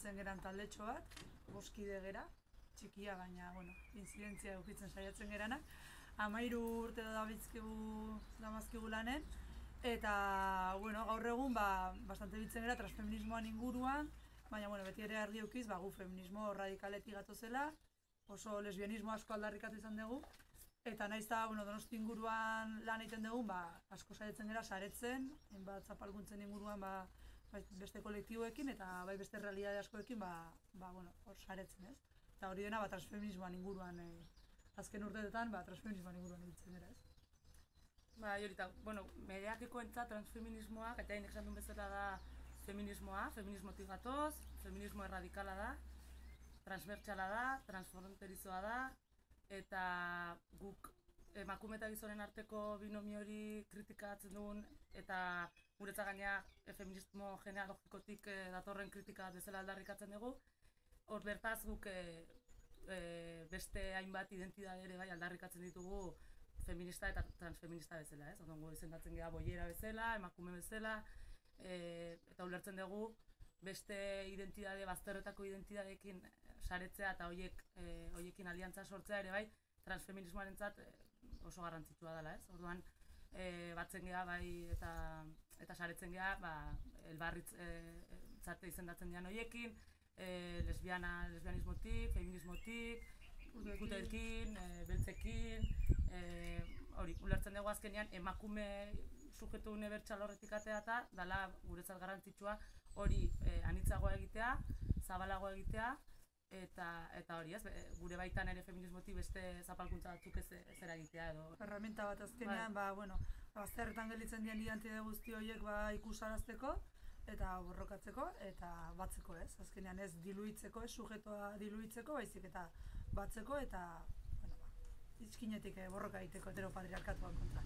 osatzen geran taldetxo bat, boskide gera, txikia baina, bueno, inzidentzia eukitzen saiatzen geranak. 13 urte damazkigu lanen, eta, bueno, gaur egun, bastante bitzen gara transfeminismoan inguruan, baina, bueno, beti ere argi eukiz, gu feminismo radikaletik gatozela, oso lesbianismo asko aldarrikatu izan dugu, eta nahiz eta, bueno, Donosti inguruan lan egiten dugu, asko saiatzen gara saretzen, hainbat zapalkuntzen inguruan, beste kolektiboekin eta bai beste realitate askoekin, bueno, hor saretzen, ez? Eta hori dena, transfeminismoan inguruan, azken urteetan, transfeminismoan inguruan egitzen gara, ez? Horita, bueno, mediatikoentzat transfeminismoa, gaita inek esan duen bezala da feminismoa, feminismotik gatoz, feminismo erradikala da, transbertsala da, transfronterizoa da, eta guk emakume eta gizonen arteko binomio hori kritikatzen dugun, eta guretzat gainera feminismo genealogikotik datorren kritika bezala aldarrikatzen dugu. Hor bertaz guk beste hainbat identitate ere bai aldarrikatzen ditugu feminista eta transfeminista bezala, ez? Gu izendatzen gara boiera bezala, emakume bezala, eta ulertzen dugu beste identitate, bazterretako identitateekin saretzea eta horiekin aliantza sortzea ere bai transfeminismoarentzat oso garrantzitsua dela, ez? Orduan batzen geha bai eta saretzen geha elbarritzat izendatzen dian horiekin, lesbianismotik, feminismotik, gutekin, beltzekin, hori, ulertzen dugu azkenean emakume sujetu unibertsal horretik ateata, dela guretzat garrantzitsua hori anitzagoa egitea, zabalagoa egitea, eta hori, ez, gure baitan ere feminismotik beste zapalkuntza batzuk ez eragitea edo. Herramienta bat azkenean, bueno, bazterretan gelditzen dian identitate guzti horiek ikusarazteko, eta borrokatzeko, eta batzeko, ez? Azkenean ez diluitzeko, ez sujetoa diluitzeko, baizik eta batzeko, eta, bueno, izkinetik borroka egiteko heteropatriarkatuan kontra.